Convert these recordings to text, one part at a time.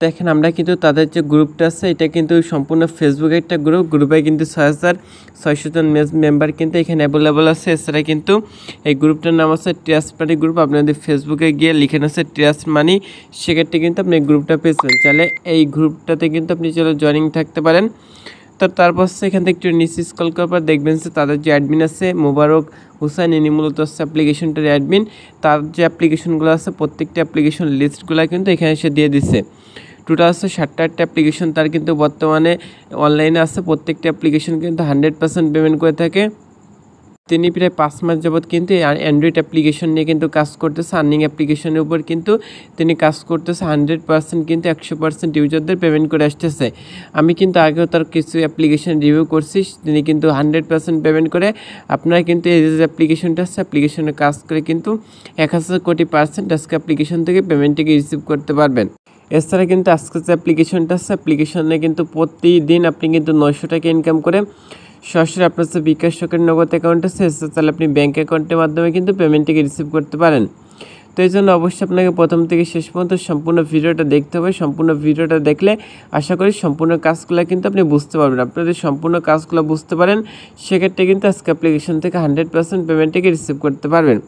দেখেন আমরা কিন্তু তাদের যে গ্রুপটা আছে এটা কিন্তু সম্পূর্ণ ফেসবুকের একটা গ্রুপে কিন্তু 6,600 জন মেম্বার কিন্তু এখানে অ্যাভেলেবল আছে। এছাড়া কিন্তু এই গ্রুপটার নাম আছে ট্রাস্ট মানি গ্রুপ। আপনি যদি ফেসবুকে গিয়ে লিখেন আছে ট্রাস্ট মানি, সেক্ষেত্রে কিন্তু আপনি গ্রুপটা পেয়েছেন। চাইলে এই গ্রুপটাতে কিন্তু আপনি চলে জয়েনিং থাকতে পারেন। তো তারপর এখান থেকে একটু নিচে স্ক্রল করার পর দেখবেন যে তাদের যে অ্যাডমিন আছে মোবারক হুসাইন, ইনি মূলত হচ্ছে অ্যাপ্লিকেশনটার অ্যাডমিন। তার যে অ্যাপ্লিকেশনগুলো আছে প্রত্যেকটা অ্যাপ্লিকেশন লিস্টগুলো কিন্তু এখানে এসে দিয়ে দিচ্ছে। টোটাল আছে 7টা অ্যাপ্লিকেশন তার কিন্তু বর্তমানে অনলাইনে আছে। প্রত্যেকটা অ্যাপ্লিকেশন কিন্তু 100% পেমেন্ট করে থাকে। তিনি প্রায় 5 মাস যাবৎ কিন্তু অ্যান্ড্রয়েড অ্যাপ্লিকেশন নিয়ে কিন্তু কাজ করতেছে। আর্নিং অ্যাপ্লিকেশনের উপর কিন্তু তিনি কাজ করতেছে। 100% কিন্তু 100% ইউজারদের পেমেন্ট করে আসতেছে। আমি কিন্তু আগেও তার কিছু অ্যাপ্লিকেশন রিভিউ করছি, তিনি কিন্তু 100% পেমেন্ট করে। আপনারা কিন্তু এই যে অ্যাপ্লিকেশনটা আছে অ্যাপ্লিকেশনে কাজ করে কিন্তু 1000 কোটি পার্সেন্ট আজকে অ্যাপ্লিকেশন থেকে পেমেন্টটিকে রিসিভ করতে পারবেন। এছাড়া কিন্তু আজকে যে অ্যাপ্লিকেশনটা আছে অ্যাপ্লিকেশনে কিন্তু প্রতিদিন আপনি কিন্তু 900 টাকা ইনকাম করে সরাসরি আপনার যে বিকাশ শখের নগদ অ্যাকাউন্ট আছে তাহলে আপনি ব্যাঙ্ক অ্যাকাউন্টের মাধ্যমে কিন্তু পেমেন্টটিকে রিসিভ করতে পারেন। তো এই জন্য অবশ্যই আপনাকে প্রথম থেকে শেষ পর্যন্ত সম্পূর্ণ ভিডিওটা দেখতে হবে। সম্পূর্ণ ভিডিওটা দেখলে আশা করি সম্পূর্ণ কাজগুলো কিন্তু আপনি বুঝতে পারবেন। আপনি যদি সম্পূর্ণ কাজগুলো বুঝতে পারেন সেক্ষেত্রে কিন্তু আজকে অ্যাপ্লিকেশন থেকে 100% পেমেন্টটিকে রিসিভ করতে পারবেন।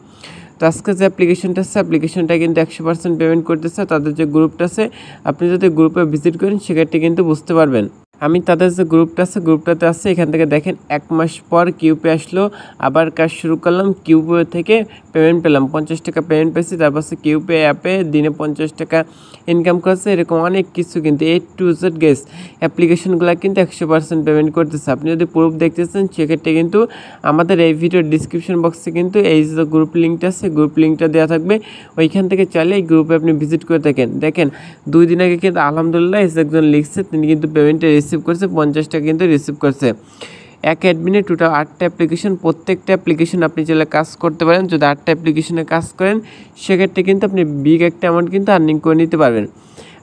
তো আজকে যে অ্যাপ্লিকেশনটা আছে অ্যাপ্লিকেশনটা কিন্তু 100% পেমেন্ট করতেছে। তাদের যে গ্রুপটা আছে আপনি যদি গ্রুপে ভিজিট করেন সেক্ষেত্রে কিন্তু বুঝতে পারবেন। আমি তাদের যে গ্রুপটা আছে গ্রুপটাতে আছে, এখান থেকে দেখেন 1 মাস পর কিউপে আসলো, আবার কাজ শুরু করলাম, কিউপে থেকে পেমেন্ট পেলাম, 50 টাকা পেমেন্ট পেয়েছি। তারপর কিউপে অ্যাপে দিনে 50 টাকা ইনকাম করছে। এরকম অনেক কিছু কিন্তু A to Z গেস অ্যাপ্লিকেশনগুলো কিন্তু 100% পেমেন্ট করতেছে। আপনি যদি প্রুফ দেখতেছেন সেক্ষেত্রে কিন্তু আমাদের এই ভিডিওর ডিসক্রিপশন বক্সে কিন্তু এই যে গ্রুপ লিঙ্কটা আছে গ্রুপ লিঙ্কটা দেওয়া থাকবে, ওইখান থেকে চাইলে এই গ্রুপে আপনি ভিজিট করে থাকেন। দেখেন 2 দিন আগে কিন্তু আলহামদুলিল্লাহ একজন লিখছে তিনি কিন্তু পেমেন্টে রিসিভ করছে, 50 টাকা কিন্তু রিসিভ করছে। এক অ্যাডমিনে টোটাল 8টা অ্যাপ্লিকেশন, প্রত্যেকটা অ্যাপ্লিকেশন আপনি চাইলে কাজ করতে পারেন। যদি 8টা অ্যাপ্লিকেশনে কাজ করেন সেক্ষেত্রে কিন্তু আপনি বিগ একটা অ্যামাউন্ট কিন্তু আর্নিং করে নিতে পারবেন।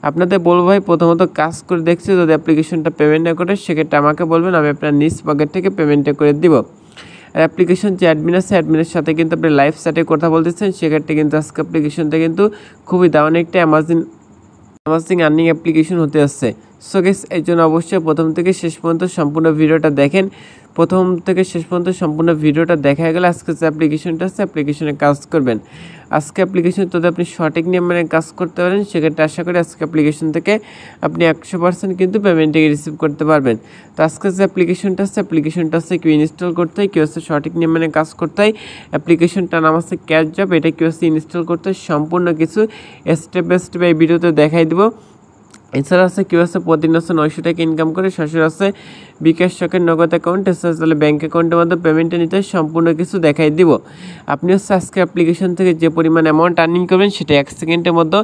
আপনাদের বলবো ভাই প্রথমত কাজ করে দেখছি, যদি অ্যাপ্লিকেশনটা পেমেন্ট না করে সেক্ষেত্রে আমাকে বলবেন, আমি আপনার নিজ পকেট থেকে পেমেন্টটা করে দিব। আর অ্যাপ্লিকেশন যে অ্যাডমিন আছে অ্যাডমিনের সাথে কিন্তু আপনি লাইভ চ্যাটে কথা বলতেছেন, সেক্ষেত্রে কিন্তু আজকে অ্যাপ্লিকেশনটা কিন্তু খুবই দারুণ একটা অ্যামাজিং আর্নিং অ্যাপ্লিকেশন হতে আসছে। সো গাইস এই জন্য অবশ্যই প্রথম থেকে শেষ পর্যন্ত সম্পূর্ণ ভিডিওটা দেখেন। প্রথম থেকে শেষ পর্যন্ত সম্পূর্ণ ভিডিওটা দেখা গেলে আজকে যে অ্যাপ্লিকেশনটা আছে অ্যাপ্লিকেশনে কাজ করবেন। আজকে অ্যাপ্লিকেশন যদি আপনি সঠিক নিয়মে কাজ করতে পারেন সেক্ষেত্রে আশা করি আজকে অ্যাপ্লিকেশন থেকে আপনি 100% কিন্তু পেমেন্টটিকে রিসিভ করতে পারবেন। তো আজকে যে অ্যাপ্লিকেশনটা আছে কি ইনস্টল করতে হয়, কি হচ্ছে সঠিক নিয়মে কাজ করতে হয়, অ্যাপ্লিকেশনটার নাম আছে ক্যাশ জব, এটা কি হচ্ছে ইনস্টল করতে হয়, সম্পূর্ণ কিছু স্টেপ বাই স্টেপ এই ভিডিওতে দেখাই দেবো। এছাড়া আছে কেউ আছে প্রতিদিন আছে 900 টাকা ইনকাম করে সরাসরি আছে বিকাশ শখের নগদ অ্যাকাউন্ট, এছাড়া তাহলে ব্যাঙ্ক অ্যাকাউন্টের মাধ্যমে পেমেন্টটা নিতে সম্পূর্ণ কিছু দেখাই দিব। আপনি হচ্ছে আজকে অ্যাপ্লিকেশন থেকে যে পরিমাণ অ্যামাউন্ট আর্নিং করবেন সেটা 1 সেকেন্ডের মধ্যে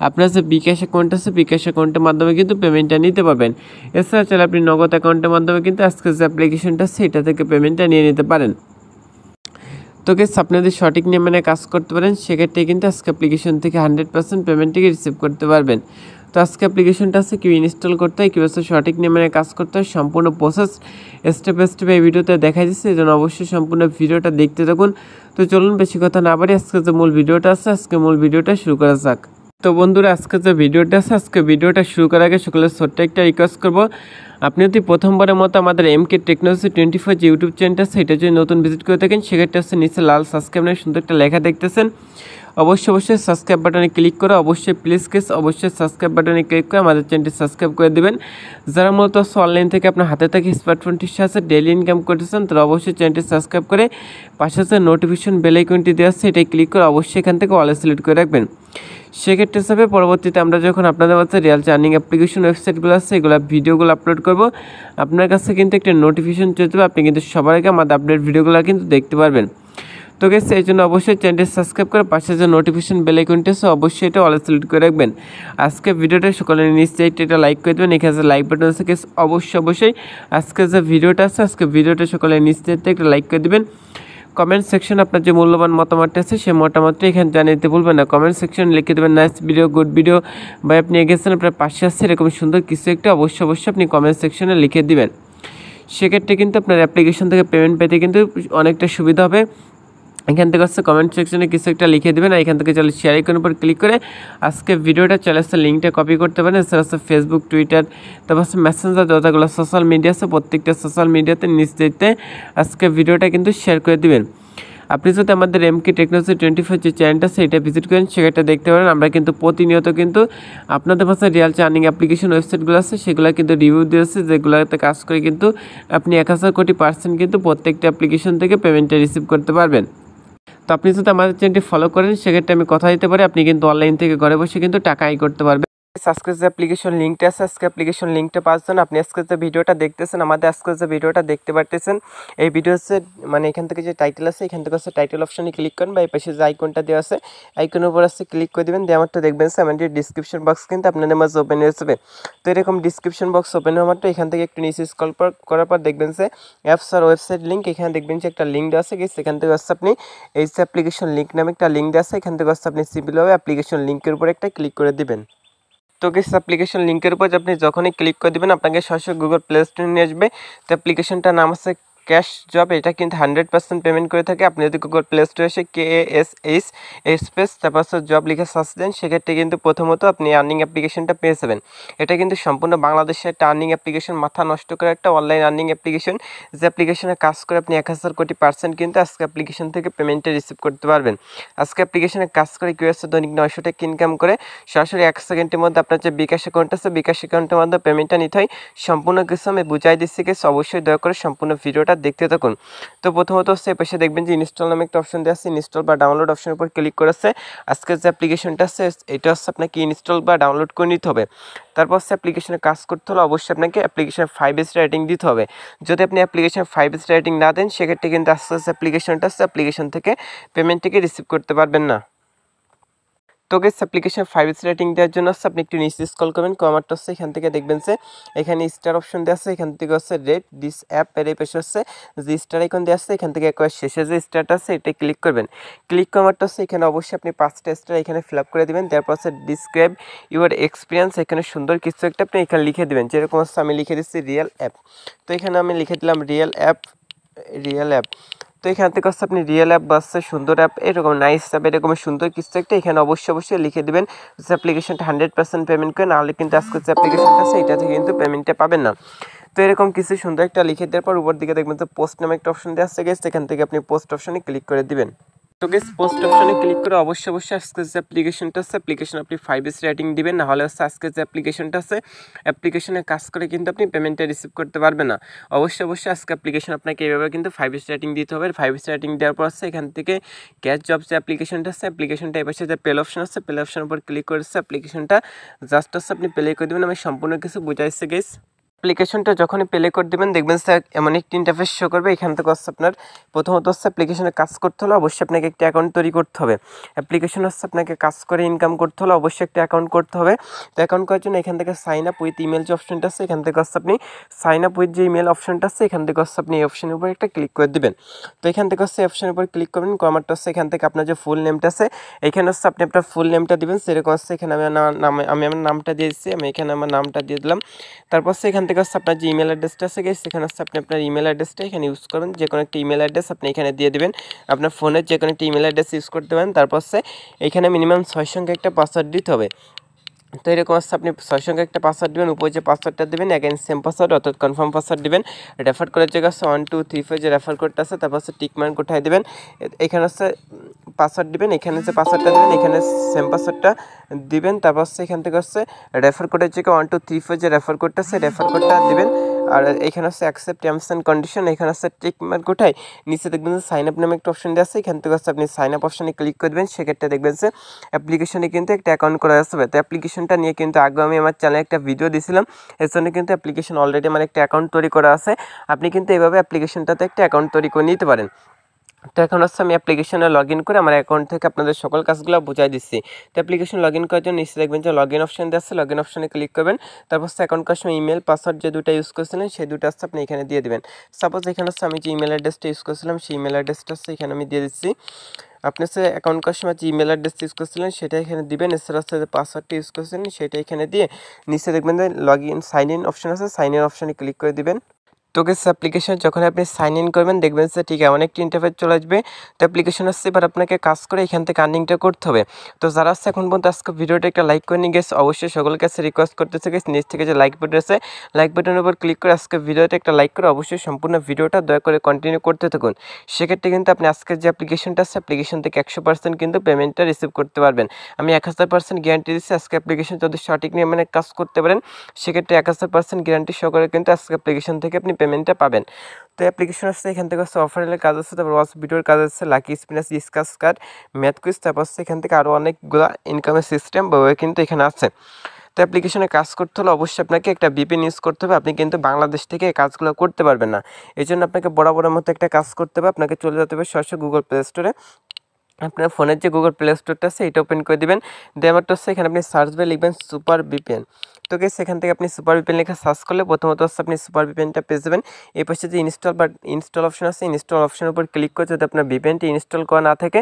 আপনার যে বিকাশ অ্যাকাউন্ট আছে বিকাশ অ্যাকাউন্টের মাধ্যমে কিন্তু পেমেন্টটা নিতে পারবেন। এছাড়া চাইলে আপনি নগদ অ্যাকাউন্টের মাধ্যমে কিন্তু আজকে যে অ্যাপ্লিকেশনটা আছে এটা থেকে পেমেন্টটা নিয়ে নিতে পারেন। তো গাইস আপনি যদি সঠিক নিয়মে কাজ করতে পারেন সেক্ষেত্রে কিন্তু আজকে অ্যাপ্লিকেশন থেকে 100% পেমেন্টটিকে রিসিভ করতে পারবেন। তো আজকে অ্যাপ্লিকেশনটা আছে কি ইনস্টল করতে হয়, কীভাবে সঠিক নিয়মে কাজ করতে হয়, সম্পূর্ণ প্রসেস স্টেপ বাই স্টেপ এই ভিডিওতে দেখাই দিচ্ছে। এই জন্য অবশ্যই সম্পূর্ণ ভিডিওটা দেখতে থাকুন। তো চলুন বেশি কথা না বাড়ি আজকে যে মূল ভিডিওটা আছে আজকে মূল ভিডিওটা শুরু করা যাক। তো বন্ধুরা আজকে যে ভিডিওটা আছে আজকে ভিডিওটা শুরু করার আগে সকলের ছোট্ট একটা রিকোয়েস্ট করবো, আপনি যদি প্রথমবারের মতো আমাদের MK টেকনোলজি 24 যে ইউটিউব চ্যানেলটা আছে এটা যদি নতুন ভিজিট করে থাকেন সেক্ষেত্রে হচ্ছে নিচে লাল সাবস্ক্রাইব নামে সুন্দর একটা লেখা দেখতেছেন, অবশ্যই সাবস্ক্রাইব বাটনে ক্লিক করে অবশ্যই অবশ্যই সাবস্ক্রাইব বাটনে ক্লিক করে আমাদের চ্যানেলটি সাবস্ক্রাইব করে দেবেন। যারা মূলত অনলাইন থেকে আপনার হাতে থেকে স্মার্টফোনটির সাথে ডেইলি ইনকাম করতেছেন তারা অবশ্যই চ্যানেলটি সাবস্ক্রাইব করে পাশে যে নোটিফিকেশন বেল আইকনটি দেওয়া আছে এটাই ক্লিক করে অবশ্যই এখান থেকে অল সিলেক্ট করে রাখবেন। সেক্ষেত্রে হিসাবে পরবর্তীতে আমরা যখন আপনাদের কাছে রিয়েল আর্নিং অ্যাপ্লিকেশন ওয়েবসাইটগুলো আছে এগুলো ভিডিওগুলো আপলোড করব আপনার কাছে কিন্তু একটা নোটিফিকেশন চলে যাবে, আপনি কিন্তু সবার আগে আমাদের আপডেট ভিডিওগুলো কিন্তু দেখতে পারবেন। তো গাইস এই জন্য অবশ্যই চ্যানেলটি সাবস্ক্রাইব করে পাশে যে নোটিফিকেশন বেল আইকনটি আছে অবশ্যই এটা অল সিলেক্ট করে রাখবেন। আজকে ভিডিওটা সকলে নিশ্চয়ই এটা লাইক করে দেবেন, এখানে যে লাইক বাটন আছে অবশ্যই আজকে যে ভিডিওটা আছে আজকে ভিডিওটা সকলে নিশ্চয়ই একটা লাইক করে দেবেন। কমেন্ট সেকশন আপনার যে মূল্যবান মতামতটা আছে সেই মতামতটা এখানে জানিয়ে দিতে ভুলবেন না। কমেন্ট সেকশন লিখে দেবেন নাইস ভিডিও, গুড ভিডিও, বা আপনি এগেছেন আপনার পাশে আসছে এরকম সুন্দর কিছু একটা অবশ্যই আপনি কমেন্ট সেকশনে লিখে দিবেন। সেক্ষেত্রে কিন্তু আপনার অ্যাপ্লিকেশন থেকে পেমেন্ট পেতে কিন্তু অনেকটা সুবিধা হবে। এখান থেকে হচ্ছে কমেন্ট সেকশনে কিছু একটা লিখে দেবেন, আর এখান থেকে চলে শেয়ার আইকনের উপর ক্লিক করে আজকে ভিডিওটা চলে আসছে লিঙ্কটা কপি করতে পারেন। এছাড়া হচ্ছে ফেসবুক, টুইটার, তারপর হচ্ছে মেসেঞ্জার, যতগুলো সোশ্যাল মিডিয়া আছে প্রত্যেকটা সোশ্যাল মিডিয়াতে নিচ দিতে আজকে ভিডিওটা কিন্তু শেয়ার করে দিবেন। আপনি যদি আমাদের এমকে টেকনোলজি 24 যে চ্যানেলটা আছে এটা ভিজিট করেন, সেটা দেখতে পারেন। আমরা কিন্তু প্রতিনিয়ত কিন্তু আপনাদের পাশে রিয়েল যে আর্নিং অ্যাপ্লিকেশন ওয়েবসাইটগুলো আছে সেগুলো কিন্তু রিভিউ দিয়েছে, যেগুলোতে কাজ করে কিন্তু আপনি 1000 কোটি % কিন্তু প্রত্যেকটা অ্যাপ্লিকেশন থেকে পেমেন্টটা রিসিভ করতে পারবেন। তো আপনি যদি আমাদের চ্যানেলটি ফলো করেন, সেক্ষেত্রে আমি কথা দিতে পারি আপনি কিন্তু অনলাইন থেকে ঘরে বসে কিন্তু টাকা আয় করতে পারবেন। আজকে যে অ্যাপ্লিকেশন লিঙ্কটা আছে, আজকে অ্যাপ্লিকেশন লিঙ্কটা পাওয়ার জন্য আপনি আজকে যে ভিডিওটা দেখতেছেন, আমাদের আজকে যে ভিডিওটা দেখতে পারতেছেন, এই ভিডিও হচ্ছে মানে এখান থেকে যে টাইটেল আছে এখান থেকে হচ্ছে টাইটেল অপশনে ক্লিক করেন, বা এই পাশে যে আইকনটা দেওয়া আছে আইকনের উপর আছে ক্লিক করে দেবেন। দিয়ে আমারটা দেখবেন আমাদের ডিসক্রিপশন বক্স কিন্তু আপনাদের মাঝে ওপেন হয়ে যাবে। তো এরকম ডিসক্রিপশন বক্স ওপেন হওয়ার মাত্র এখান থেকে একটু নিচে স্ক্রল করার পর দেখবেন যে অ্যাপস আর ওয়েবসাইট লিঙ্ক, এখানে দেখবেন যে একটা লিঙ্ক দেওয়া আছে, সেখান থেকে হচ্ছে আপনি এই যে অ্যাপ্লিকেশন লিঙ্ক নামে একটা লিঙ্ক দেওয়া আছে, এখান থেকে হচ্ছে আপনি সিম্পলভাবে অ্যাপ্লিকেশন লিঙ্কের উপর একটা ক্লিক করে দিবেন। তো গেস অ্যাপ্লিকেশন লিঙ্কের উপর আপনি যখনই ক্লিক করে দেবেন আপনাকে সরাসরি গুগল প্লে স্টোরে নিয়ে আসবে। তো অ্যাপ্লিকেশনটার নাম আছে ক্যাশ জব, এটা কিন্তু 100% পেমেন্ট করে থাকে। আপনি যদি গুগল প্লে স্টোরে এসে KASH স্পেস তারপর জব লিখে সার্চ দেন, সেক্ষেত্রে কিন্তু প্রথমত আপনি আর্নিং অ্যাপ্লিকেশনটা পেয়ে যাবেন। এটা কিন্তু সম্পূর্ণ বাংলাদেশের একটা আর্নিং অ্যাপ্লিকেশন, মাথা নষ্ট করে একটা অনলাইন আর্নিং অ্যাপ্লিকেশন, যে অ্যাপ্লিকেশনে কাজ করে আপনি 1000 কোটি % কিন্তু আজকে অ্যাপ্লিকেশন থেকে পেমেন্টটা রিসিভ করতে পারবেন। আজকে অ্যাপ্লিকেশনে কাজ করে কেউ আছে দৈনিক 900 টাকা ইনকাম করে সরাসরি 1 সেকেন্ডের মধ্যে আপনার যে বিকাশ অ্যাকাউন্ট আছে বিকাশ অ্যাকাউন্টের মধ্যে পেমেন্টটা নিতে হয়। সম্পূর্ণ কিছু আমি বুঝাই দিচ্ছি, কিছু অবশ্যই দয়া করে সম্পূর্ণ ভিডিওটা দেখতে থাকুন। তো প্রথমত হচ্ছে পাশে দেখবেন যে ইনস্টল নামে একটা অপশন দেওয়া আছে, ইনস্টল বা ডাউনলোড অপশনের উপর ক্লিক করেছে। আজকের যে অ্যাপ্লিকেশনটা আছে এটা হচ্ছে আপনাকে ইনস্টল বা ডাউনলোড করে নিতে হবে। তারপর হচ্ছে অ্যাপ্লিকেশনে কাজ করতে হলে অবশ্যই আপনাকে অ্যাপ্লিকেশনে 5 রেটিং দিতে হবে। যদি আপনি অ্যাপ্লিকেশনে 5 রেটিং না দেন, সেক্ষেত্রে কিন্তু আস্তে আস্তে অ্যাপ্লিকেশনটা আছে অ্যাপ্লিকেশন থেকে পেমেন্টটিকে রিসিভ করতে পারবেন না। তো গেস অ্যাপ্লিকেশন 5 রেটিং দেওয়ার জন্য হচ্ছে আপনি একটু নিচে স্ক্রল করবেন, কমারটা হচ্ছে এখান থেকে দেখবেন যে এখানে স্টার অপশন দেওয়া আছে, এখান থেকে হচ্ছে রেট দিস অ্যাপ, এর এই পাশে হচ্ছে যে স্টার আইকন দেওয়া আছে এখান থেকে একবার শেষে যে স্টারটা আছে এটা ক্লিক করবেন। ক্লিক কমারটা হচ্ছে এখানে অবশ্যই আপনি 5টা স্টার এখানে ফিল আপ করে দেবেন। তারপর হচ্ছে ডিসক্রাইব ইউর এক্সপিরিয়েন্স, এখানে সুন্দর কিছু একটা আপনি এখানে লিখে দেবেন, যেরকম হচ্ছে আমি লিখে দিচ্ছি রিয়েল অ্যাপ। তো এখানে আমি লিখে দিলাম রিয়েল অ্যাপ, রিয়েল অ্যাপ। তো এখান থেকে হচ্ছে আপনি রিয়েল অ্যাপ বাসছে সুন্দর অ্যাপ, এরকম নাইস অ্যাপ, এরকম সুন্দর কিছু একটা এখানে অবশ্যই লিখে দেবেন। যে অ্যাপ্লিকেশনটা 100% পেমেন্ট করে, নাহলে কিন্তু আজকে যে অ্যাপ্লিকেশনটা আছে এটা থেকে কিন্তু পেমেন্টটা পাবেন না। তো এরকম কিছু সুন্দর একটা লিখে দেওয়ার পর উপর দিকে দেখবেন যে পোস্ট নামে একটা অপশন দেওয়া আছে, গেছে এখান থেকে আপনি পোস্ট অপশনে ক্লিক করে দিবেন। তো গেস পোস্ট অপশনে ক্লিক করে অবশ্যই আজকে যে অ্যাপ্লিকেশনটা আছে অ্যাপ্লিকেশন আপনি 5 রেটিং দিবেন, না হলে হচ্ছে আজকে যে অ্যাপ্লিকেশনটা আছে অ্যাপ্লিকেশনে কাজ করে কিন্তু আপনি পেমেন্টটা রিসিভ করতে পারবেন না। অবশ্যই আজকে অ্যাপ্লিকেশন আপনাকে এইভাবে কিন্তু 5 রেটিং দিতে হবে। 5 রেটিং দেওয়ার পর আছে এখান থেকে ক্যাশ জব যে অ্যাপ্লিকেশনটা আছে অ্যাপ্লিকেশনটা এপাশে যে প্লে অপশন আছে প্লে অপশনের উপর ক্লিক করেছে অ্যাপ্লিকেশনটা জাস্ট হচ্ছে আপনি প্লে করে দেবেন। আমি সম্পূর্ণ কিছু বুঝাইছি গেস। অ্যাপ্লিকেশনটা যখনই প্লে করে দেবেন দেখবেন স্যার এমন একটি ইন্টারফেস শো করবে। এখান থেকে হচ্ছে আপনার প্রথমত হচ্ছে অ্যাপ্লিকেশনে কাজ করতে হলে অবশ্যই আপনাকে একটি অ্যাকাউন্ট তৈরি করতে হবে। অ্যাপ্লিকেশন হচ্ছে আপনাকে কাজ করে ইনকাম করতে হলে অবশ্যই একটা অ্যাকাউন্ট করতে হবে। তো অ্যাকাউন্ট করার জন্য এখান থেকে সাইন আপ উইথ ইমেল যে অপশনটা আছে এখান থেকে হচ্ছে আপনি সাইন আপ উইথ যে ইমেল অপশনটা আছে এখান থেকে হচ্ছে আপনি এই অপশনের উপর একটা ক্লিক করে দেবেন। তো এখান থেকে হচ্ছে অপশনের উপর ক্লিক করবেন, কমারটা হচ্ছে এখান থেকে আপনার যে ফুল নেমটা আছে এখানে হচ্ছে আপনি আপনার ফুল নেমটা দিবেন। সেরকম হচ্ছে এখানে আমি আমার নামটা দিয়েছি, আমি এখানে আমার নামটা দিয়ে দিলাম। তারপর হচ্ছে এখান থেকে হচ্ছে আপনার যে ইমেল অ্যাড্রেসটা আছে গেছে সেখানে হচ্ছে আপনি আপনার ইমেল অ্যাড্রেসটা এখানে ইউজ করবেন। যে কোনো একটা ইমেল অ্যাড্রেস আপনি এখানে দিয়ে দেবেন, আপনার ফোনের যে কোনো একটা ইমেল অ্যাড্রেস ইউজ করতে পারেন। তারপর হচ্ছে এখানে মিনিমাম 6 সংখ্যা একটা পাসওয়ার্ড দিতে হবে। তো এরকম হচ্ছে আপনি 6 সংখ্যা একটা পাসওয়ার্ড দেবেন, উপরে যে পাসওয়ার্ডটা দেবেন অ্যাগেন সেম পাসওয়ার্ড অর্থাৎ কনফার্ম পাসওয়ার্ড দেবেন। রেফার করার জায়গা হচ্ছে 1 2 3 4 যে রেফার কোডটা আছে, তারপর হচ্ছে টিক মার্ক কোথায় দেবেন এখানে হচ্ছে পাসওয়ার্ড দিবেন, এখানে যে পাসওয়ার্ডটা দেবেন এখানে সেম পাসওয়ার্ডটা দিবেন। তারপর হচ্ছে এখান থেকে হচ্ছে রেফার কোডের জায়গায় 1 2 3 4 যে রেফার কোডটা আছে রেফার কোডটা দিবেন। আর এখানে হচ্ছে অ্যাকসেপ্ট টার্মস অ্যান্ড কন্ডিশন, এখানে হচ্ছে টিক মার্ক কোথায় নিচে দেখবেন যে সাইন আপ নামে একটা অপশন দেওয়া আছে, এখান থেকে হচ্ছে আপনি সাইন আপ অপশনে ক্লিক করে দেবেন। সেক্ষেত্রে দেখবেন যে অ্যাপ্লিকেশনে কিন্তু একটা অ্যাকাউন্ট করা আসবে। তো অ্যাপ্লিকেশনটা নিয়ে কিন্তু আগে আমি আমার চ্যানেলে একটা ভিডিও দিয়েছিলাম, এর জন্য কিন্তু অ্যাপ্লিকেশন অলরেডি আমার একটা অ্যাকাউন্ট তৈরি করা আছে। আপনি কিন্তু এইভাবে অ্যাপ্লিকেশনটাতে একটা অ্যাকাউন্ট তৈরি করে নিতে পারেন। তো এখন হচ্ছে আমি অ্যাপ্লিকেশনে লগ ইন করে আমার অ্যাকাউন্ট থেকে আপনাদের সকল কাজগুলো বুঝাই দিচ্ছি। তো অ্যাপ্লিকেশন লগ ইন করার জন্য নিচে দেখবেন যে লগ ইন অপশন দেওয়া আছে, লগ ইন অপশনে ক্লিক করবেন। তারপর হচ্ছে অ্যাকাউন্ট করার সময় ইমেল পাসওয়ার্ড যে দুটো ইউজ করেছিলেন সেই দুটো হচ্ছে আপনি এখানে দিয়ে দেবেন। সাপোজ এখানে হচ্ছে আমি যে ইমেল অ্যাড্রেসটা ইউজ করেছিলাম সেই ইমেল অ্যাড্রেসটা হচ্ছে এখানে আমি দিয়ে দিচ্ছি। আপনি হচ্ছে অ্যাকাউন্ট করার সময় যে ইমেল অ্যাড্রেস ইউজ করছিলেন সেটা এখানে দিবেন। এছাড়া হচ্ছে যে পাসওয়ার্ডটা ইউজ করছিলেন সেটা এখানে দিয়ে নিচে দেখবেন যে log in sign in option আছে, সাইন ইন অপশনে ক্লিক করে দিবেন। তো গেস অ্যাপ্লিকেশন যখন আপনি সাইন ইন করবেন দেখবেন যে ঠিক এমন একটি ইন্টারফেস চলে আসবে। তো অ্যাপ্লিকেশন আসছে, এবার আপনাকে কাজ করে এখান থেকে আর্নিংটা করতে হবে। তো যারা আসছে এখন পর্যন্ত আজকে ভিডিওটা একটা লাইক করে নিয়ে গেছে, অবশ্যই সকলের কাছে রিকোয়েস্ট করতেছে গেছে নিচ থেকে যে লাইক বাটন আছে লাইক বাটনের উপর ক্লিক করে আজকে ভিডিওতে একটা লাইক করে অবশ্যই সম্পূর্ণ ভিডিওটা দয়া করে কন্টিনিউ করতে থাকুন। সেক্ষেত্রে কিন্তু আপনি আজকের যে অ্যাপ্লিকেশনটা আছে অ্যাপ্লিকেশন থেকে 100% কিন্তু পেমেন্টটা রিসিভ করতে পারবেন। আমি 1000% গ্যারান্টি দিচ্ছি আজকে অ্যাপ্লিকেশন যদি সঠিক নিয়মে কাজ করতে পারেন সেক্ষেত্রে 1000% গ্যারান্টি সহকারে কিন্তু আজকে অ্যাপ্লিকেশন থেকে আপনি পেমেন্টটা পাবেন। তো অ্যাপ্লিকেশন আসছে, এখান থেকে হচ্ছে অফারের কাজ আছে, তারপর ওয়াচ ভিডিওর কাজ আছে, lucky spinners, scratch card, math quiz, তারপর হচ্ছে এখান থেকে আরও অনেকগুলো ইনকামের সিস্টেম কিন্তু এখানে আছে। তো অ্যাপ্লিকেশনে কাজ করতে হলে অবশ্যই আপনাকে একটা ভিপিএন ইউজ করতে হবে। আপনি কিন্তু বাংলাদেশ থেকে এই কাজগুলো করতে পারবেন না। এই জন্য আপনাকে বরাবরের মতো একটা কাজ করতে হবে, আপনাকে চলে যেতে হবে সরাসরি গুগল প্লে স্টোরে। আপনার ফোনের যে গুগল প্লে স্টোরটা আছে এটা ওপেন করে দেবেন। দেওয়ারটা হচ্ছে এখানে আপনি সার্চ বারে লিখবেন সুপার ভিপিএন। তো গেস সেখান থেকে আপনি সুপার ভিপিএন লেখা সার্চ করলে প্রথমত হচ্ছে আপনি সুপার ভিপিএনটা পেয়ে যাবেন। এই পাশে যে ইনস্টল অপশন আছে ইনস্টল অপশনের উপর ক্লিক করে যদি আপনার ভিপিএনটি ইনস্টল করা না থাকে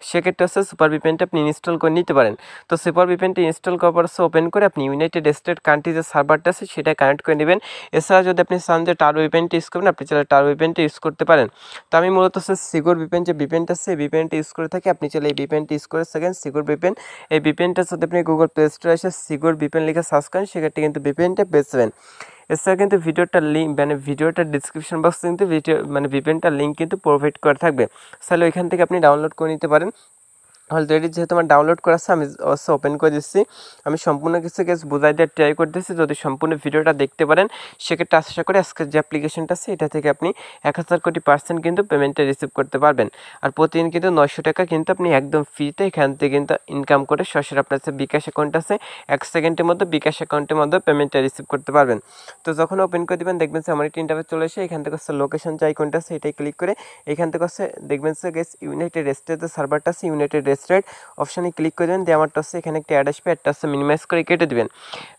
সেক্ষেত্রে হচ্ছে সুপার ভিপিএনটা আপনি ইনস্টল করে নিতে পারেন। তো সুপার ভিপিএনটি ইনস্টল করার পর হচ্ছে ওপেন করে আপনি ইউনাইটেড স্টেট কান্ট্রি যে সার্ভারটা আছে সেটা কানেক্ট করে নেবেন। এছাড়া যদি আপনি চান যে টার ভিপিএনটি ইউজ করবেন আপনি চাইলে টার ভিপিএনটি ইউজ করতে পারেন। তো আমি মূলত হচ্ছে সিকিউর ভিপিএন যে ভিপিএনটা আছে এই ভিপিএনটা ইউজ করে থাকি, আপনি চাইলে এই ভিপিএনটি ইউজ করে থাকেন সিকিউর ভিপিএন। এই ভিপিএনটা যদি আপনি গুগল প্লে স্টোরে এসে সিকিউর ভিপিএন লিখে সার্চ করেন সেক্ষেত্রে কিন্তু ভিপিএনটা পেয়ে যাবেন। এছাড়া কিন্তু ভিডিওটার লিঙ্ক ভিডিওটার ডিসক্রিপশন বক্সে কিন্তু ভিপিএনটার লিঙ্ক কিন্তু প্রোভাইড করা থাকবে, তাহলে ওইখান থেকে আপনি ডাউনলোড করে নিতে পারেন। অলরেডি যেহেতু আমার ডাউনলোড করা আছে আমি অবশ্যই ওপেন করে দিচ্ছি। আমি সম্পূর্ণ কিছু বোঝাই দেওয়ার ট্রাই করতেছি, যদি সম্পূর্ণ ভিডিওটা দেখতে পারেন সেক্ষেত্রে আশা করি আজকের যে অ্যাপ্লিকেশনটা আছে এটা থেকে আপনি 1000% কিন্তু পেমেন্টটা রিসিভ করতে পারবেন। আর প্রতিদিন কিন্তু 900 টাকা কিন্তু আপনি একদম ফ্রিতে এখান থেকে কিন্তু ইনকাম করে সরাসরি আপনার যে বিকাশ অ্যাকাউন্ট আছে 1 সেকেন্ডের মধ্যে বিকাশ অ্যাকাউন্টের মধ্যে পেমেন্টটা রিসিভ করতে পারবেন। তো যখন ওপেন করে দেবেন দেখবেন যে আমার একটি ইন্টারফেস চলে এসে এখান থেকে হচ্ছে লোকেশন যে আইকনটা আছে এটাই ক্লিক করে এখান থেকে হচ্ছে দেখবেন যে গেস ইউনাইটেড স্টেটের সার্ভারটা আছে ইউনাইটেড স্টেট অপশানে ক্লিক করে দেবেন। দিয়ে আমারটা হচ্ছে এখানে একটি অ্যাড আসবে, অ্যাডটা হচ্ছে মিনিমাইজ করে কেটে দেবেন।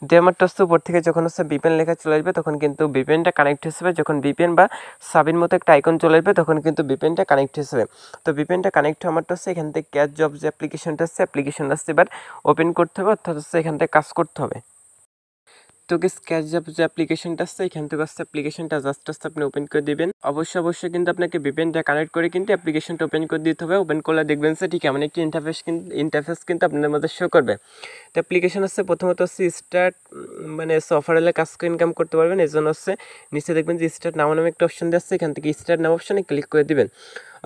দিয়ে আমারটা হচ্ছে উপর থেকে যখন হচ্ছে ভিপিএন লেখা চলে আসবে তখন কিন্তু ভিপিএনটা কানেক্ট হয়ে যখন ভিপিএন বা সাবির মতো একটা আইকন চলে আসবে তখন কিন্তু ভিপিএনটা কানেক্ট হয়ে। তো ভিপিএনটা কানেক্ট হয়ে আমারটা হচ্ছে এখান থেকে ক্যাশ জব যে অ্যাপ্লিকেশনটা আছে এবার ওপেন করতে হবে, অর্থাৎ হচ্ছে এখান থেকে কাজ করতে হবে। তো স্ক্যাচ যে অ্যাপ্লিকেশনটা আছে এখান থেকে আসছে অ্যাপ্লিকেশনটা জাস্ট আপনি ওপেন করে দিবেন। অবশ্যই কিন্তু আপনাকে ভিপিএনটা কানেক্ট করে কিন্তু অ্যাপ্লিকেশনটা ওপেন করে দিতে হবে। ওপেন করলে দেখবেন যে ঠিক এমন একটি ইন্টারফেস কিন্তু আপনাদের মধ্যে শো করবে। তো অ্যাপ্লিকেশন আছে প্রথমত হচ্ছে স্টার্ট সফার হলে কাজ করে ইনকাম করতে পারবেন। এই জন্য হচ্ছে নিচে দেখবেন যে স্টার্ট নাও নামে একটা অপশন দিয়ে আসছে, এখান থেকে স্টার্ট নাও অপশনে ক্লিক করে দিবেন।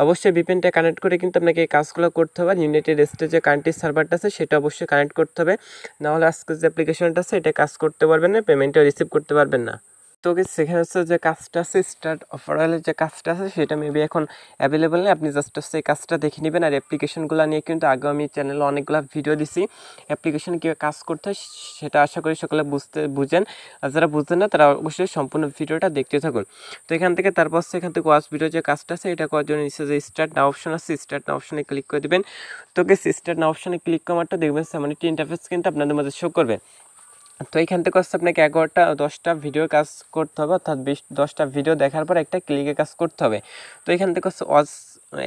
অবশ্যই ভিপিএনটা কানেক্ট করে কিন্তু আপনাকে এই কাজগুলো করতে হবে। ইউনাইটেড স্টেটে যে কান্ট্রির সার্ভারটা আছে সেটা অবশ্যই কানেক্ট করতে হবে, নাহলে আজকে যে অ্যাপ্লিকেশনটা আছে এটা কাজ করতে পারবেন না, পেমেন্টটা রিসিভ করতে পারবেন না। তো সেখানে হচ্ছে যে কাজটা আছে স্টার্ট অফারের যে কাজটা আছে সেটা মেবি এখন অ্যাভেলেবেল নেই, আপনি জাস্ট হচ্ছে এই কাজটা দেখে নেবেন। আর অ্যাপ্লিকেশনগুলো নিয়ে কিন্তু আগে আমি চ্যানেলে অনেকগুলো ভিডিও দিছি অ্যাপ্লিকেশন কীভাবে কাজ করতে হয়, সেটা আশা করি সকলে বুঝেন। আর যারা বুঝেন না তারা অবশ্যই সম্পূর্ণ ভিডিওটা দেখতে থাকুন। তো এখান থেকে তারপর এখান থেকে ওয়াচ ভিডিও যে কাজটা আছে এটা করার জন্য নিচে যে স্টার্ট নাও অপশন আছে স্টার্ট নাও অপশনে ক্লিক করে দেবেন। তো স্টার্ট নাও অপশনে ক্লিক করাটা দেখবেন সেমন একটি ইন্টারফেস কিন্তু আপনাদের মধ্যে শো করবে। তো এখান থেকে হচ্ছে আপনাকে 10টা ভিডিওর কাজ করতে হবে, অর্থাৎ 10টা ভিডিও দেখার পর একটা ক্লিকে কাজ করতে হবে। তো এখান থেকে হচ্ছে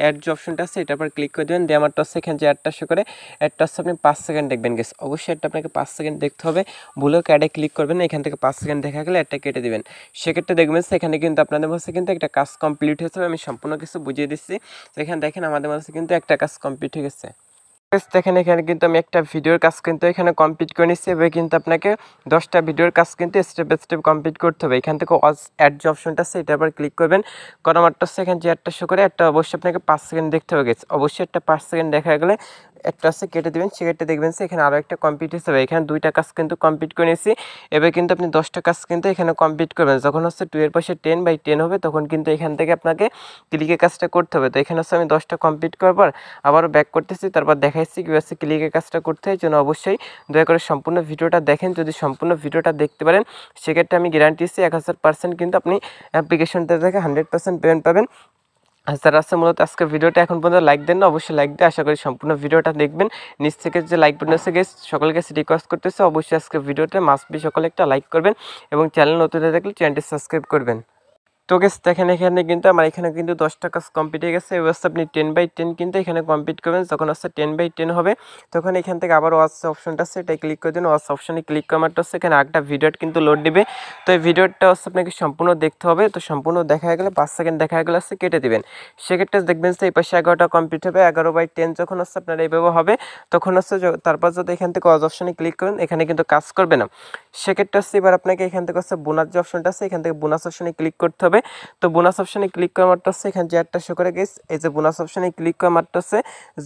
অ্যাড যে অপশনটা আছে এটার পর ক্লিক করে দেবেন। দিয়ে আমারটা হচ্ছে এখানে যে অ্যাডটা শো করে অ্যাডটা হচ্ছে আপনি 5 সেকেন্ড দেখবেন অবশ্যই অ্যাডটা আপনাকে 5 সেকেন্ড দেখতে হবে, ভুলেও অ্যাডে ক্লিক করবেন না। এখান থেকে 5 সেকেন্ড দেখা গেলে অ্যাডটা কেটে দেবেন। সেক্ষেত্রে দেখবেন এখানে কিন্তু আপনাদের মধ্যে কিন্তু একটা কাজ কমপ্লিট হয়েছে, আমি সম্পূর্ণ কিছু বুঝিয়ে দিচ্ছি। তো এখানে দেখেন আমাদের মধ্যে কিন্তু একটা কাজ কমপ্লিট হয়ে গেছে। দেখেন এখানে কিন্তু আমি একটা ভিডিওর কাজ কিন্তু এখানে কমপ্লিট করে নিচ্ছি, এবার কিন্তু আপনাকে 10টা ভিডিওর কাজ কিন্তু স্টেপ বাই স্টেপ কমপ্লিট করতে হবে। এখান থেকে অ্যাড যে অপশনটা আছে এটার উপর ক্লিক করবেন, কারণ আমারটা সেখানে যে অ্যাডটা শো করে একটা অবশ্যই আপনাকে 5 সেকেন্ড দেখতে হবে অবশ্যই একটা 5 সেকেন্ড দেখা গেলে একটা আছে কেটে দেবেন। সেক্ষেত্রে দেখবেন এখানে আরও একটা কমপ্লিট হিসেবে এখানে 2টা কাজ কিন্তু কমপ্লিট করে নিয়েছি। এবার কিন্তু আপনি 10টা কাজ কিন্তু এখানে কমপ্লিট করবেন। যখন হচ্ছে 2 এর পাশে 10/10 হবে তখন কিন্তু এখান থেকে আপনাকে ক্লিকে কাজটা করতে হবে। তো এখানে হচ্ছে আমি 10টা কমপ্লিট করার পর আবারও ব্যাক করতেছি, তারপর দেখাইছি কীভাবে ক্লিকে কাজটা করতে হয়। জন্য অবশ্যই দয়া করে সম্পূর্ণ ভিডিওটা দেখেন। যদি সম্পূর্ণ ভিডিওটা দেখতে পারেন সেক্ষেত্রে আমি গ্যারান্টি দিচ্ছি 1000% কিন্তু আপনি অ্যাপ্লিকেশনটা থেকে 100% পেমেন্ট পাবেন। আর যারা আছে মূলত আজকের ভিডিওটা এখন পর্যন্ত লাইক দেন না, অবশ্যই লাইক দিয়ে আশা করি সম্পূর্ণ ভিডিওটা দেখবেন। নিচ থেকে যে লাইক বাটন আছে সকলের কাছে রিকোয়েস্ট করতেছে অবশ্যই আজকের ভিডিওতে মাস্ট বি সকলে একটা লাইক করবেন এবং চ্যানেল নতুন হয়ে থাকলে চ্যানেলটি সাবস্ক্রাইব করবেন। তো গেস দেখেন এখানে কিন্তু আমার এখানে কিন্তু 10টা কাজ কমপ্লিট হয়ে গেছে। এবার আপনি 10/10 কিন্তু এখানে কমপ্লিট করবেন। যখন 10/10 হবে তখন এখান থেকে আবার ওয়াচ অপশনটা আছে, এটাই ক্লিক করে দিন। ওয়াচ অপশনে ক্লিক করা মাত্র এখানে একটা ভিডিও কিন্তু লোড দিবে। তো এই ভিডিওটা আপনাকে সম্পূর্ণ দেখতে হবে। তো সম্পূর্ণ দেখা গেলে 5 সেকেন্ড দেখা গেলে কেটে দিবেন। সেক্ষেত্রে দেখবেন এই পাশে 11টা কমপ্লিট হবে। 11/10 যখন আপনার এইভাবে হবে তখন তারপর যদি এখান থেকে ওয়াচ অপশনে ক্লিক করেন এখানে কিন্তু কাজ করবে না। সেক্ষেত্রে এবার আপনাকে এখান থেকে বোনাস যে অপশনটা আছে এখান থেকে বোনাস অপশনে ক্লিক করতে হবে। তো বোনাস অপশনে ক্লিক করা মাত্র এখানে যে অ্যাডটা শো করে গেছে, এই যে বোনাস অপশনে ক্লিক করা মাত্র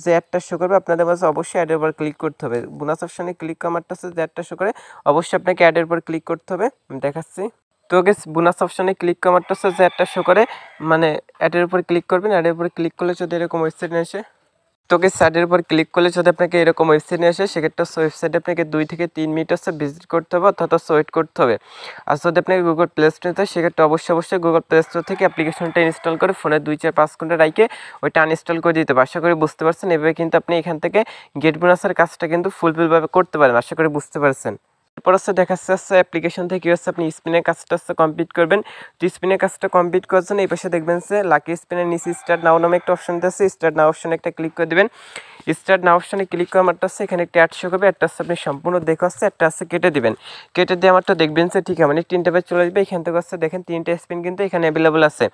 যে অ্যাডটা শো করবে আপনাদের মাঝে অবশ্যই অ্যাডের উপর ক্লিক করতে হবে। বোনাস অপশনে ক্লিক করা মাত্র যে অ্যাডটা শো করে অবশ্যই আপনাকে অ্যাডের উপর ক্লিক করতে হবে। আমি দেখাচ্ছি। তো গেস বোনাস অপশনে ক্লিক করা মাত্র যে অ্যাডটা শো করে মানে অ্যাডের উপর ক্লিক করবেন। অ্যাডের উপর ক্লিক করলে যদি এরকম ওয়েবসাইট আসে, তো গেস অ্যাডের উপর ক্লিক করলে যদি আপনাকে এরকম ওয়েবসাইট আসে সেক্ষেত্রে ওয়েবসাইটে আপনাকে 2 থেকে 3 মিনিট ভিজিট করতে হবে অর্থাৎ ওয়েট করতে হবে। আর যদি আপনাকে গুগল প্লে স্টোরে যায় সেক্ষেত্রে অবশ্যই গুগল প্লে স্টোর থেকে অ্যাপ্লিকেশনটা ইনস্টল করে ফোনে 2-4-5 ঘন্টা রাখে ওইটা আনইনস্টল করে দিতে হবে। আশা করি বুঝতে পারছেন। এভাবে কিন্তু আপনি এখান থেকে গেট বোনাসের কাজটা কিন্তু ফুলফিলভাবে করতে পারেন। আশা করি বুঝতে পারছেন। এরপর দেখাচ্ছে অ্যাপ্লিকেশন থেকে আপনি স্পিনের কাজটা কমপ্লিট করবেন। তো স্পিনের কাজটা কমপ্লিট করার জন্য এই পাশে দেখবেন লাকি স্পিনের নিচে স্টার্ট নাও নামে একটা অপশন আছে। স্টার্ট নাও অপশনে একটা ক্লিক করে দেবেন। স্টার্ট নাও অপশনে ক্লিক করা মাত্র এখানে একটা অ্যাড শো করবে। অ্যাডটা আপনি সম্পূর্ণ দেখে একটা কেটে দিবেন। কেটে দিয়ে মাত্র দেখবেন ঠিক মানে 3টা পেজ চলে আসবে। এখান থেকে দেখেন 3টা স্পিন কিন্তু এখানে অ্যাভেলেবল আছে।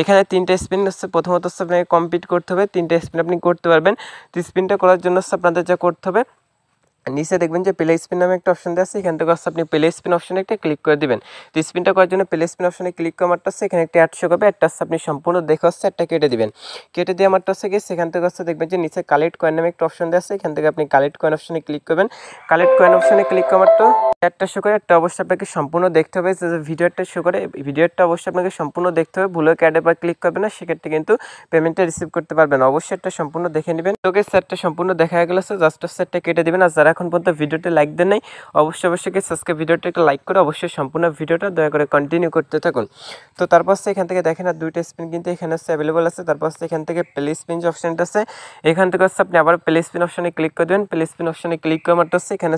এখানে 3টা স্পিন প্রথমত আপনাকে কমপ্লিট করতে হবে। 3টা স্পিন আপনি করতে পারবেন। তো স্পিনটা করার জন্য আপনাদের যা করতে হবে, নিচে দেখবেন যে প্লে স্পিন নামে একটা অপশন দেওয়া আছে। এখান থেকে আপনি প্লে স্পিন অপশনে একটা ক্লিক করে দিবেন। তো স্পিনটা করার জন্য প্লে স্পিন অপশনে ক্লিক করা মাত্র এখানে একটা অ্যাড শো করবে। অ্যাডটা আপনি সম্পূর্ণ দেখে একটা কেটে দিবেন। কেটে দিয়ে মাত্র গিয়ে সেখান থেকে দেখবেন যে নিচে কালেক্ট কয়েন নামে একটা অপশন দেওয়া আছে। এখান থেকে আপনি কালেক্ট কয়েন অপশনে ক্লিক করবেন। কালেক্ট কয়েন অপশনে ক্লিক করা মাত্র অ্যাডটা শো করে। একটা অবশ্যই আপনাকে সম্পূর্ণ দেখতে হবে। যে ভিডিওটা শো করে ভিডিওটা অবশ্যই আপনাকে সম্পূর্ণ দেখতে হবে। ভুলেও অ্যাডের পর ক্লিক করবে না, সেক্ষেত্রে কিন্তু পেমেন্টটা রিসিভ করতে পারবেন। অবশ্যই একটা সম্পূর্ণ দেখে নেবেন। তোকে সেটটা সম্পূর্ণ দেখা গেলে জাস্ট সেটটা কেটে দেবেন। আর যারা এখন পর্যন্ত ভিডিওটা লাইক দেন নাই অবশ্যই সাবস্ক্রাইব ভিডিওটা একটা লাইক করে অবশ্যই সম্পূর্ণ ভিডিওটা দয়া করে কন্টিনিউ করতে থাকুন। তো তারপর এখান থেকে দেখেন আর 2টা স্পিন কিন্তু এখানে অ্যাভেলেবল আছে। তারপর এখান থেকে প্লে স্পিন যে অপশনটা আছে এখান থেকে আপনি আবার প্লে স্পিন অপশনে ক্লিক করে দেবেন। প্লে স্পিন অপশনে ক্লিক করা মাত্র এখানে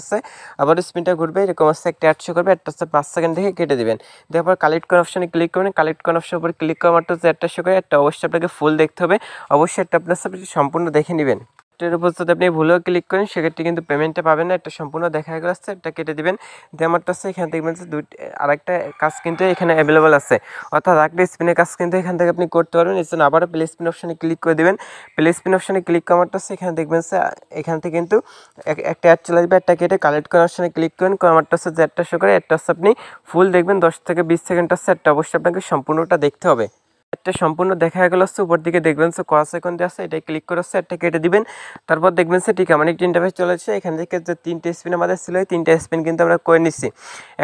আবার স্পিনটা ঘুরবে। এরকম একটা অ্যাড শো করবে। একটা 5 সেকেন্ড থেকে কেটে দেবেন। তারপর কালেক্ট কয়েন অপশনে ক্লিক করবেন। কালেক্ট কয়েন অপশনের উপর ক্লিক করা মাত্র যে একটা শো করে একটা অবশ্যই আপনাকে ফুল দেখতে হবে। অবশ্যই একটা আপনার সম্পূর্ণ দেখে নেবেন। এর উপর যদি আপনি ভুলেও ক্লিক করেন সেক্ষেত্রে কিন্তু পেমেন্টটা পাবেন না। একটা সম্পূর্ণ দেখা গেল আসছে, একটা কেটে দিবেন। দিয়ে আমারটা আছে এখানে দেখবেন যে আরেকটা কাজ কিন্তু এখানে অ্যাভেলেবল আছে, অর্থাৎ আরেকটা স্পিনের কাজ কিন্তু এখান থেকে আপনি করতে পারবেন। এর জন্য আবারও প্লে স্পিন অপশনে ক্লিক করে দেবেন। প্লে স্পিন অপশনে ক্লিক করা মাত্র এখানে দেখবেন যে এখান থেকে কিন্তু একটা অ্যাড চলে আসবে। একটা কেটে কালেক্ট করার অপশনে ক্লিক করেন। করা মাত্র যে একটা শো করে একটা আপনি ফুল দেখবেন 10 থেকে 20 সেকেন্ড আছে। একটা অবশ্যই আপনাকে সম্পূর্ণটা দেখতে হবে। একটা সম্পূর্ণ দেখা গেল উপর দিকে দেখবেন ক সেকেন্ড আছে, এটা ক্লিক করে একটা কেটে দিবেন। তারপর দেখবেন ঠিক মানে 3টা পেজ চলেছে। এখান থেকে যে 3টে স্পিন আমাদের ছিল, 3টা স্পিন কিন্তু আমরা করে নিচ্ছি।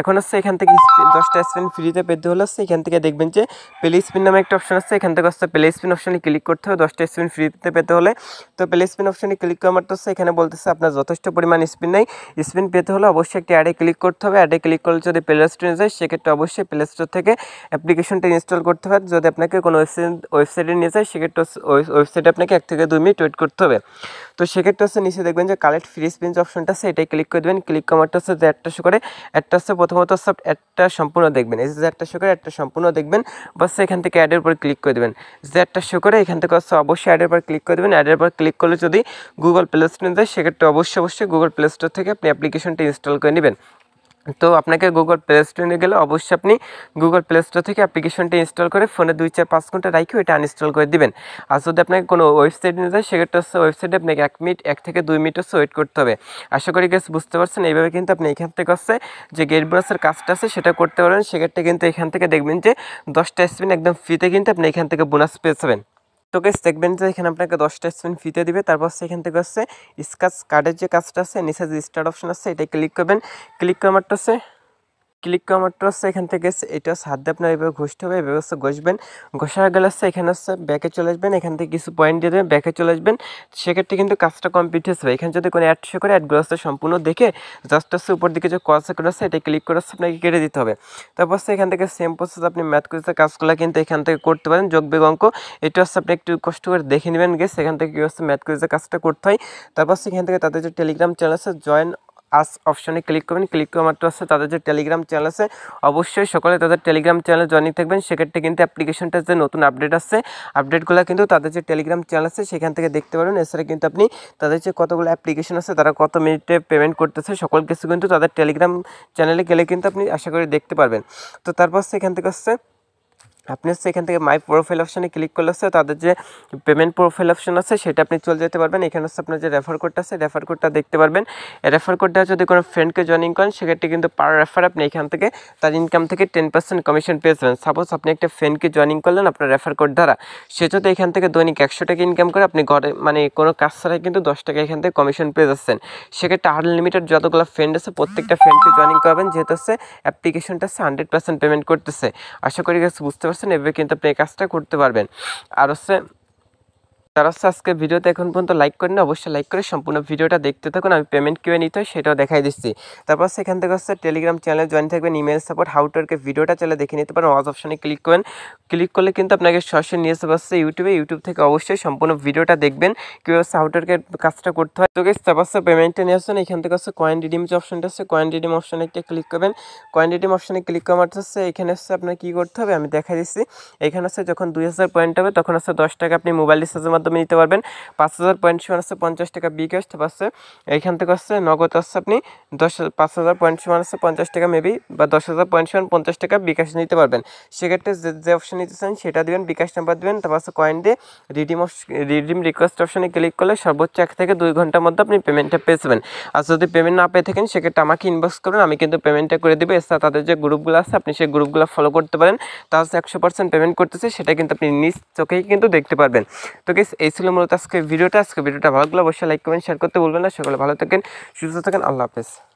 এখন এখান থেকে 10টা স্পিন ফ্রিতে পেতে হলো। এখান থেকে দেখবেন যে প্লে স্পিন নামে একটা অপশন আছে। এখান থেকে প্লে স্পিন অপশনে ক্লিক করতে হবে 10টা স্পিন ফ্রিতে পেতে হলে। তো প্লে স্পিন অপশনে ক্লিক করা মাত্র এখানে বলতেছে আপনার যথেষ্ট পরিমাণ স্পিন নেই। স্পিন পেতে হলে অবশ্যই একটি অ্যাডে ক্লিক করতে হবে। অ্যাডে ক্লিক করলে যদি প্লে স্টোরে যায় সেক্ষেত্রে অবশ্যই প্লে স্টোর থেকে অ্যাপ্লিকেশনটা ইনস্টল করতে হবে। যদি আপনাকে কোনো ওয়েবসাইটে নিয়ে যায় সেক্ষেত্রে ওয়েবসাইটে আপনাকে 1 থেকে 2 মিনিট ওয়েট করতে হবে। তো সেক্ষেত্রে নিচে দেখবেন যে কালেক্ট ফ্রি স্পিন অপশনটা আছে, এটাই ক্লিক করে দেবেন। ক্লিক করা মাত্র যে একটা শো করে একটা প্রথমত একটা সম্পূর্ণ দেখবেন। এই যে একটা শো করে একটা সম্পূর্ণ দেখবেন, বাস এখান থেকে অ্যাডের উপর ক্লিক করে দেবেন। যে একটা শো করে এখান থেকে অবশ্যই অ্যাডের উপর ক্লিক করে দেবেন। অ্যাডের উপর ক্লিক করলে যদি গুগল প্লে স্টোরে যায় সেক্ষেত্রে অবশ্যই গুগল প্লে স্টোর থেকে আপনি অ্যাপ্লিকেশনটা ইনস্টল করে নেবেন। তো আপনাকে গুগল প্লে স্টোরে নিয়ে গেলে অবশ্যই আপনি গুগল প্লে স্টোর থেকে অ্যাপ্লিকেশনটা ইনস্টল করে ফোনে 2-4-5 ঘন্টা রাখি ওইটা আনইনস্টল করে দিবেন। আর যদি আপনাকে কোনো ওয়েবসাইট নিয়ে যায় সেক্ষেত্রে ওয়েবসাইটে আপনাকে 1 থেকে 2 মিনিট ওয়েট করতে হবে। আশা করি গেস বুঝতে পারছেন। এইভাবে কিন্তু আপনি এখান থেকে যে গেট বোনাসের কাজটা আছে সেটা করতে পারবেন। সেক্ষেত্রে কিন্তু এখান থেকে দেখবেন যে 10টা স্পিন একদম ফ্রিতে কিন্তু আপনি এখান থেকে বোনাস পেয়ে যাবেন। তো গাইস দেখবেন যে এখানে আপনাকে 10টা স্পিন ফ্রিতে দিবে। তারপর সেখান থেকে স্ক্র্যাচ কার্ডের যে কাজটা আছে নিচে যে স্টার্ট অপশন আছে এটা ক্লিক করবেন। ক্লিক করা মাত্র ক্লিক করা মাত্র এখান থেকে এটা হাত দিয়ে আপনার এইভাবে ঘষতে হবে। এভাবে ঘষবেন। ঘষা গেলে এখানে ব্যাকে চলে আসবেন। এখান থেকে কিছু পয়েন্ট দিয়ে দেবেন, ব্যাকে চলে আসবেন। সেক্ষেত্রে কিন্তু কাজটা কমপ্লিট হয়ে যাবে। এখানে যদি কোনো অ্যাড শো করে অ্যাডগুলো সম্পূর্ণ দেখে জাস্ট উপর দিকে যে কল সেকেন্ড আছে এটা ক্লিক করে আপনাকে কেটে দিতে হবে। তারপর এখান থেকে সেম প্রসেস আপনি ম্যাথ কুইজের কাজগুলো কিন্তু এখান থেকে করতে পারেন। যোগ বিয়োগ অঙ্ক এটা আপনি একটু কষ্ট করে দেখে নেবেন। সেখান থেকে কী ম্যাথ কুইজের কাজটা করতে হয়। তারপর সেখান থেকে তাদের যে টেলিগ্রাম চ্যানেল আছে জয়েন আস অপশনে ক্লিক করবেন। ক্লিক করা মাত্র আছে তাদের যে টেলিগ্রাম চ্যানেল আছে, অবশ্যই সকলে তাদের টেলিগ্রাম চ্যানেলে জয়েন থাকবেন। সেক্ষেত্রে কিন্তু অ্যাপ্লিকেশনটা যে নতুন আপডেট আসছে, আপডেটগুলো কিন্তু তাদের যে টেলিগ্রাম চ্যানেল আছে সেখান থেকে দেখতে পারবেন। এছাড়া কিন্তু আপনি তাদের যে কতগুলো অ্যাপ্লিকেশন আছে, তারা কত মিনিটে পেমেন্ট করতেছে, সকল কিছু কিন্তু তাদের টেলিগ্রাম চ্যানেলে গেলে কিন্তু আপনি আশা করি দেখতে পারবেন। তো তারপর সেখান থেকে হচ্ছে আপনি হচ্ছে এখান থেকে মাই প্রোফাইল অপশানে ক্লিক করলে হচ্ছে তাদের যে পেমেন্ট প্রোফাইল অপশন আছে সেটা আপনি চলে যেতে পারবেন। এখানে হচ্ছে আপনার যে রেফার কোডটা আছে, রেফার কোডটা দেখতে পারবেন। এই রেফার কোডটা যদি কোনো ফ্রেন্ডকে জয়েনিং করেন সেক্ষেত্রে কিন্তু পার রেফার আপনি এখান থেকে তার ইনকাম থেকে 10% কমিশন পেয়ে যাবেন। সাপোজ আপনি একটা ফ্রেন্ডকে জয়েনিং করলেন আপনার রেফার কোড দ্বারা, সে যদি এখান থেকে দৈনিক 100 টাকা ইনকাম করে, আপনি ঘরে মানে কোনো কাজ ছাড়াই কিন্তু 10 টাকা এখান থেকে কমিশন পেয়ে যাচ্ছেন। সেক্ষেত্রে আনলিমিটেড যতগুলো ফ্রেন্ড আছে প্রত্যেকটা ফ্রেন্ডকে জয়েনিং করবেন, যেহেতু হচ্ছে অ্যাপ্লিকেশনটা হচ্ছে 100% পেমেন্ট করতেছে। আশা করি গেছে বুঝতে পারছেন, এভাবে কিন্তু আপনি এই কাজটা করতে পারবেন। আর হচ্ছে তারা হচ্ছে আজকে ভিডিওতে এখন পর্যন্ত লাইক করেন, অবশ্যই লাইক করে সম্পূর্ণ ভিডিওটা দেখতে থাকুন। আমি পেমেন্ট কীভাবে নিতে হয় সেটাও দেখাই দিচ্ছি। তারপর সেখান থেকে হচ্ছে টেলিগ্রাম চ্যানেলে জয়েন থাকবেন, ইমেল সাপোর্ট হাউ টু আর্নকে ভিডিওটা চাইলে দেখে নিতে পারেন। ওয়াচ অপশনে ক্লিক করবেন, ক্লিক করলে কিন্তু আপনাকে সরাসরি নিয়ে আসতে পারছে ইউটিউব থেকে অবশ্যই সম্পূর্ণ ভিডিওটা দেখবেন কীভাবে হাউ টু আর্নকে কাজটা করতে হয়। তো গাইস তারপর হচ্ছে পেমেন্টটা নিয়ে আসছেন, এখান থেকে হচ্ছে কয়েন রিডিম যে অপশনটা আছে, কয়েন রিডিম অপশনে একটা ক্লিক করবেন। কয়েন রিডিম অপশনে ক্লিক করা মাত্র হচ্ছে এখানে হচ্ছে আপনার কী করতে হবে আমি দেখাই দিচ্ছি। এখানে হচ্ছে যখন 2000 পয়েন্ট হবে তখন হচ্ছে 10 টাকা আপনি মোবাইল রিচার্জের মাধ্যমে নিতে পারবেন। 5000 পয়েন্ট সমান হচ্ছে 50 টাকা বিকাশ। পাচ্ছে এইখান থেকে হচ্ছে নগদ হচ্ছে আপনি 5000 পয়েন্ট সমান হচ্ছে 50 টাকা মেবি, বা 10,000 পয়েন্ট সমান 50 টাকা বিকাশ নিতে পারবেন। সেক্ষেত্রে যে অপশন নিতে চান সেটা দেবেন, বিকাশ নাম্বার দেবেন। তারপর হচ্ছে কয়েন দিয়ে রিডিম রিকোয়েস্ট অপশনে ক্লিক করলে সর্বোচ্চ 1 থেকে 2 ঘন্টার মধ্যে আপনি পেমেন্টটা পেয়ে যাবেন। আর যদি পেমেন্ট না পেয়ে থাকেন সেক্ষেত্রে আমাকে ইনবক্স করুন, আমি কিন্তু পেমেন্টটা করে দেবো। এছাড়া তাদের যে গ্রুপগুলো আছে আপনি সেই গ্রুপগুলো ফলো করতে পারেন, তা হচ্ছে 100% পেমেন্ট করতেছে সেটা কিন্তু আপনি নিজ চোখেই কিন্তু দেখতে পারবেন। তো গাইস এই ছিল মূলত আজকে ভিডিওটা ভালো লাগলে অবশ্যই লাইক কমেন্ট শেয়ার করতে ভুলবেন না। সকলে ভালো থাকেন, সুস্থ থাকেন, আল্লাহ হাফেজ।